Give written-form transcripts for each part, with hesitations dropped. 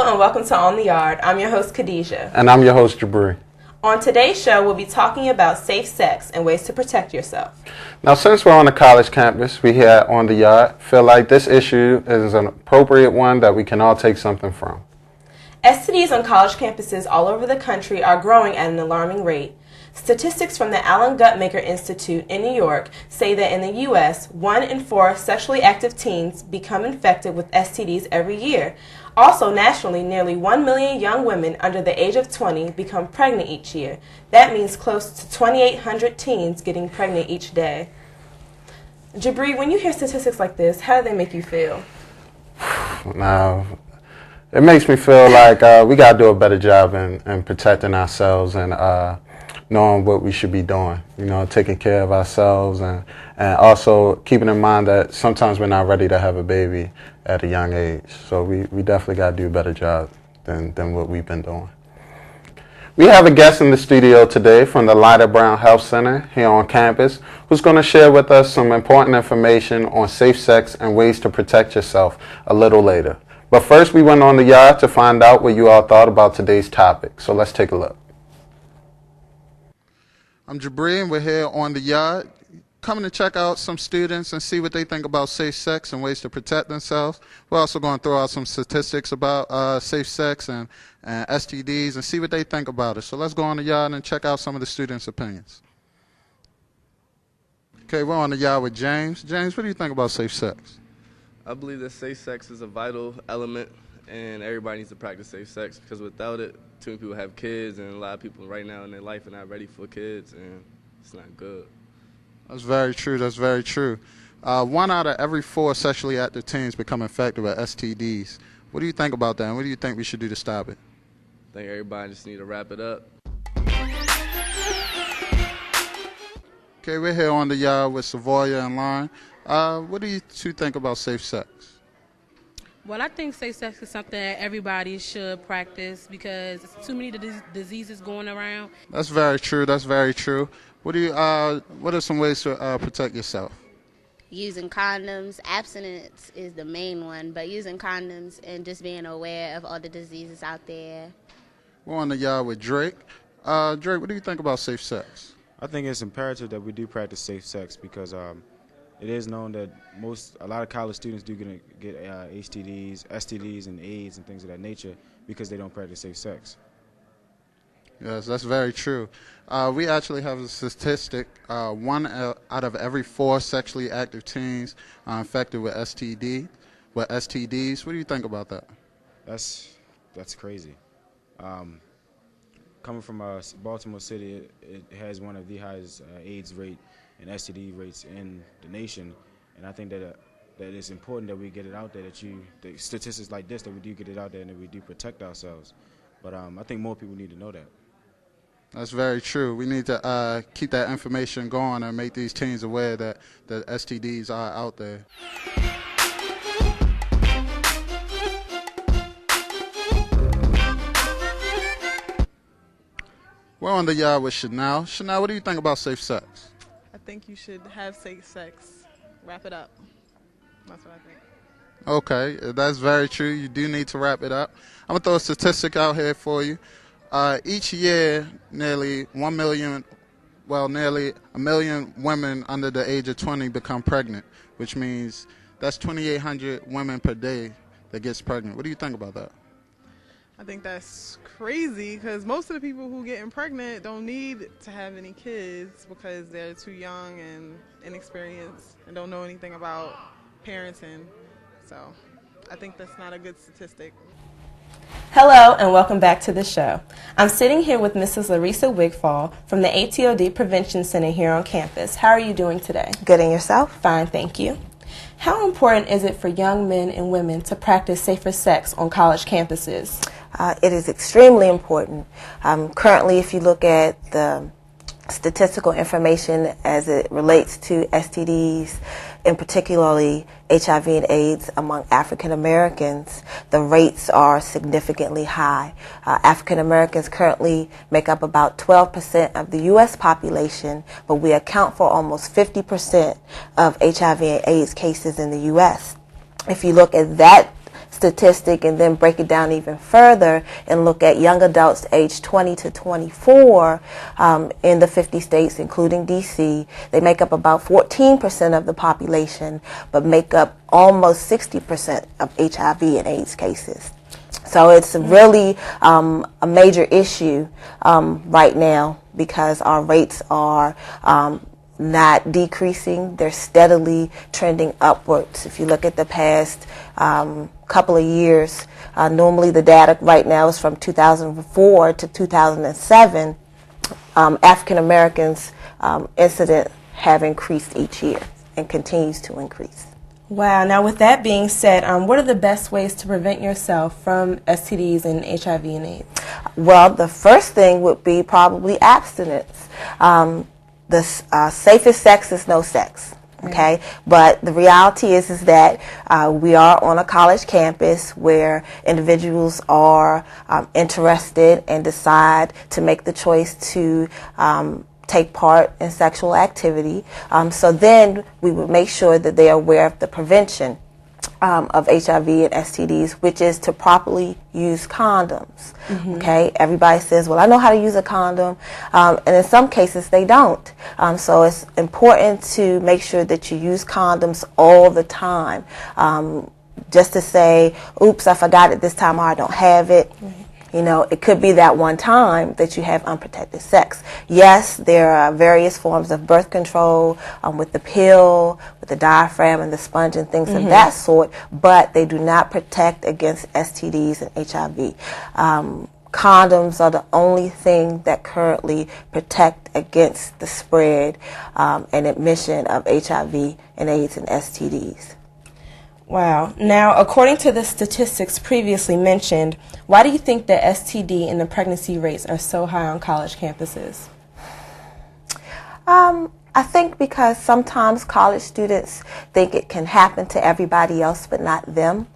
Hello and welcome to On the Yard. I'm your host, Khadijah. And I'm your host, Jabri. On today's show, we'll be talking about safe sex and ways to protect yourself. Now, since we're on the college campus, we here at On the Yard feel like this issue is an appropriate one that we can all take something from. STDs on college campuses all over the country are growing at an alarming rate. Statistics from the Allen Guttmacher Institute in New York say that in the U.S., 1 in 4 sexually active teens become infected with STDs every year. Also, nationally, nearly 1 million young women under the age of 20 become pregnant each year. That means close to 2,800 teens getting pregnant each day. Jabri, when you hear statistics like this, how do they make you feel? Now, it makes me feel like we got to do a better job in protecting ourselves and knowing what we should be doing, taking care of ourselves and also keeping in mind that sometimes we're not ready to have a baby at a young age. So we definitely got to do a better job than what we've been doing. We have a guest in the studio today from the Lyda Brown Health Center here on campus who's going to share with us some important information on safe sex and ways to protect yourself a little later. But first, we went on the yard to find out what you all thought about today's topic. So let's take a look. I'm Jabri, and we're here on the yard, coming to check out some students and see what they think about safe sex and ways to protect themselves. We're also going to throw out some statistics about safe sex and STDs and see what they think about it. So let's go on the yard and check out some of the students' opinions. Okay, we're on the yard with James. James, what do you think about safe sex? I believe that safe sex is a vital element, and everybody needs to practice safe sex, because without it, too many people have kids, and a lot of people right now in their life are not ready for kids, and it's not good. That's very true. That's very true. 1 out of every 4 sexually active teens become infected with STDs. What do you think about that, and what do you think we should do to stop it? I think everybody just need to wrap it up. Okay, we're here on the yard with Savoya and Lauren. What do you two think about safe sex? Well, I think safe sex is something that everybody should practice because there's too many diseases going around. That's very true. That's very true. What are some ways to protect yourself? Using condoms. Abstinence is the main one, but using condoms and just being aware of all the diseases out there. We're on the yard with Drake. Drake, what do you think about safe sex? I think it's imperative that we do practice safe sex because it is known that a lot of college students do get HTDs, STDs, and AIDS and things of that nature because they don't practice safe sex. Yes, that's very true. We actually have a statistic: 1 out of every 4 sexually active teens are infected with STDs. What do you think about that? That's crazy. Coming from Baltimore City, it has one of the highest AIDS rate and STD rates in the nation, and I think that it's important that we get it out there, that statistics like this, that we do get it out there and that we do protect ourselves. But I think more people need to know that. That's very true. We need to keep that information going and make these teens aware that STDs are out there. We're on the yard with Chanel. Chanel, what do you think about safe sex? I think you should have safe sex. Wrap it up. That's what I think. Okay, that's very true. You do need to wrap it up. I'm going to throw a statistic out here for you. Each year, nearly 1 million women under the age of 20 become pregnant, which means that's 2,800 women per day that gets pregnant. What do you think about that? I think that's crazy because most of the people who get pregnant don't need to have any kids because they're too young and inexperienced and don't know anything about parenting. So I think that's not a good statistic. Hello and welcome back to the show. I'm sitting here with Mrs. Larissa Wigfall from the ATOD Prevention Center here on campus. How are you doing today? Good, and yourself? Fine, thank you. How important is it for young men and women to practice safer sex on college campuses? It is extremely important. Currently, if you look at the statistical information as it relates to STDs, and particularly HIV and AIDS among African Americans, the rates are significantly high. African Americans currently make up about 12% of the U.S. population, but we account for almost 50% of HIV and AIDS cases in the U.S. If you look at that statistic and then break it down even further and look at young adults aged 20 to 24 in the 50 states, including D.C., they make up about 14% of the population, but make up almost 60% of HIV and AIDS cases. So it's really a major issue right now because our rates are not decreasing. They're steadily trending upwards. If you look at the past couple of years, normally the data right now is from 2004 to 2007. African Americans incidents have increased each year and continues to increase. Wow. Now, with that being said, what are the best ways to prevent yourself from STDs and HIV and AIDS? Well, the first thing would be probably abstinence. The safest sex is no sex. Okay, but the reality is that we are on a college campus where individuals are interested and decide to make the choice to take part in sexual activity. So then we would make sure that they are aware of the prevention of HIV and STDs, which is to properly use condoms. Okay, everybody says, well, I know how to use a condom, and in some cases they don't. So it's important to make sure that you use condoms all the time. Just to say, oops, I forgot it this time, or I don't have it. You know, it could be that one time that you have unprotected sex. Yes, there are various forms of birth control with the pill, with the diaphragm and the sponge and things of that sort, but they do not protect against STDs and HIV. Condoms are the only thing that currently protect against the spread and admission of HIV and AIDS and STDs. Wow. Now, according to the statistics previously mentioned, why do you think the STD and the pregnancy rates are so high on college campuses? I think because sometimes college students think it can happen to everybody else but not them.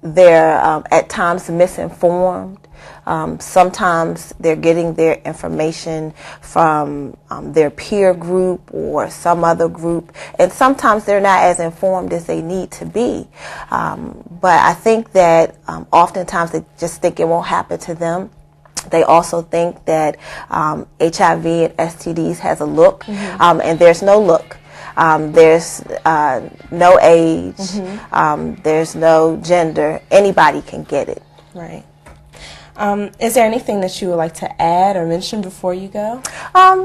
They're at times misinformed. Sometimes they're getting their information from their peer group or some other group, and sometimes they're not as informed as they need to be. But I think that oftentimes they just think it won't happen to them. They also think that HIV and STDs has a look, and there's no look. There's no age, there's no gender. Anybody can get it. Right. Is there anything that you would like to add or mention before you go?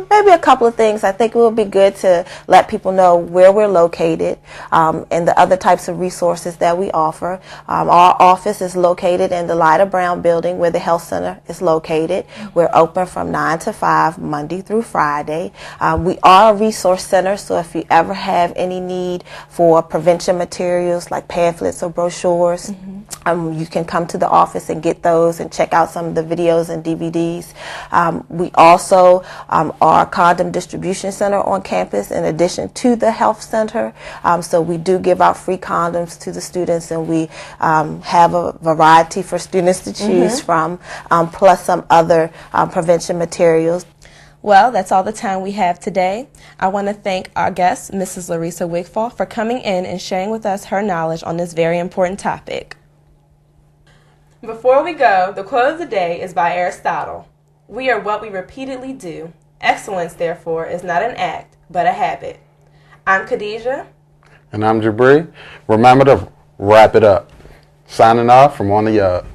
Maybe a couple of things. I think it would be good to let people know where we're located and the other types of resources that we offer. Our office is located in the Lyda Brown building where the health center is located. We're open from 9 to 5, Monday through Friday. We are a resource center, so if you ever have any need for prevention materials like pamphlets or brochures, you can come to the office and get those and check out some of the videos and DVDs. We also are a condom distribution center on campus in addition to the health center. So we do give out free condoms to the students, and we have a variety for students to choose from, plus some other prevention materials. Well, that's all the time we have today. I want to thank our guest, Mrs. Larissa Wigfall, for coming in and sharing with us her knowledge on this very important topic. Before we go, the quote of the day is by Aristotle. We are what we repeatedly do. Excellence, therefore, is not an act, but a habit. I'm Khadijah. And I'm Jabri. Remember to wrap it up. Signing off from On the Yard.